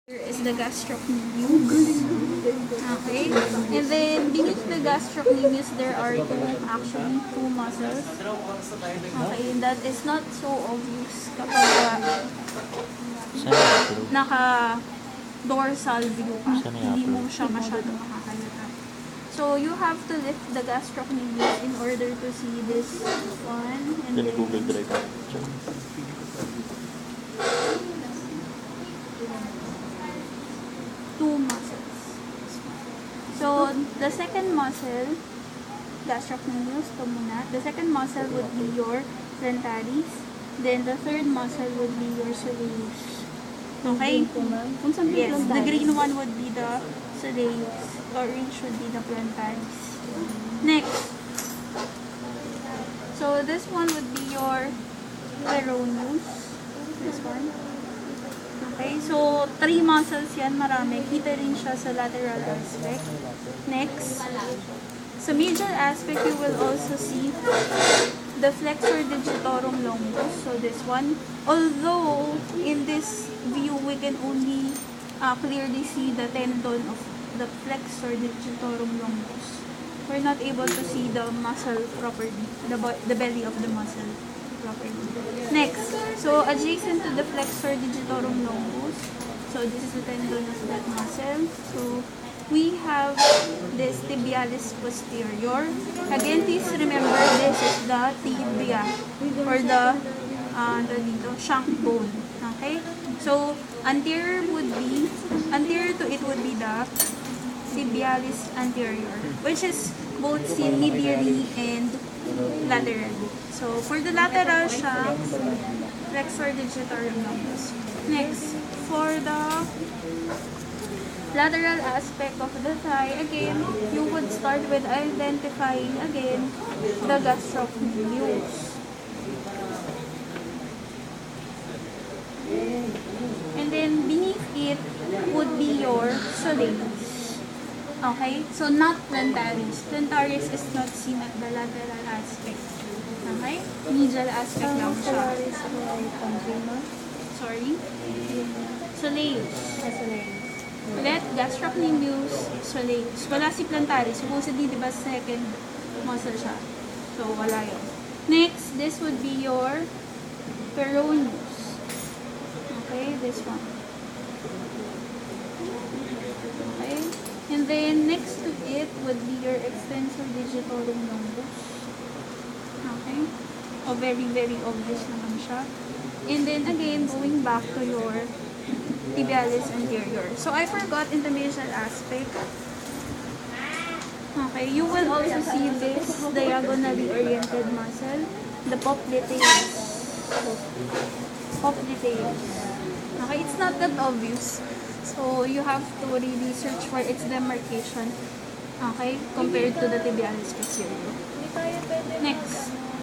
Here is the gastrocnemius. Okay, and then beneath the gastrocnemius there are two muscles. Okay, that is not so obvious kapag naka dorsal view ka. Hindi mo siya masyado makakalata. So you have to lift the gastrocnemius in order to see this one. And then Google Drive. two muscles. So the second muscle, gastrocnemius, ito muna. The second muscle would be your plantaris. Then the third muscle would be your soleus. Okay? Yes, the green one would be the soleus. Orange would be the plantaris. Next. So this one would be your peroneus. This one. Okay, so 3 muscles yan, marami. Kita rin siya sa lateral aspect. Next, sa medial aspect, you will also see the flexor digitorum longus. So this one, although in this view, we can only clearly see the tendon of the flexor digitorum longus. We're not able to see the muscle properly, the belly of the muscle properly. Next, so adjacent to the flexor digitorum longus, so this is the tendon of that muscle. So we have this tibialis posterior. Again, please remember this is the tibia or the shank bone. Okay, so anterior to it would be the tibialis anterior, which is both seen medially and laterally. So for the lateral shank, flexor digitorum longus. Next, for the lateral aspect of the thigh, again, you would start with identifying again the gastrocnemius. And then beneath it would be your soleus. Okay? So not plantaris. Plantaris is not seen at the lateral aspect. Okay? Medial aspect lang siya. Sorry? Soleus. Let gastrocnemius, soleus. Wala si plantaris. Supposedly, di ba, second muscle siya. So, wala yun. Next, this would be your peroneus. Okay, this one. Okay. And then, next to it would be your extensor digitorum longus. Okay. O, very, very obvious naman siya. And then, again, going back to your tibialis anterior. So, I forgot in the medial aspect. Okay, you will also see this diagonally oriented muscle, the popliteus. Okay, it's not that obvious. So, you have to really search for its demarcation. Okay, compared to the tibialis posterior. Next.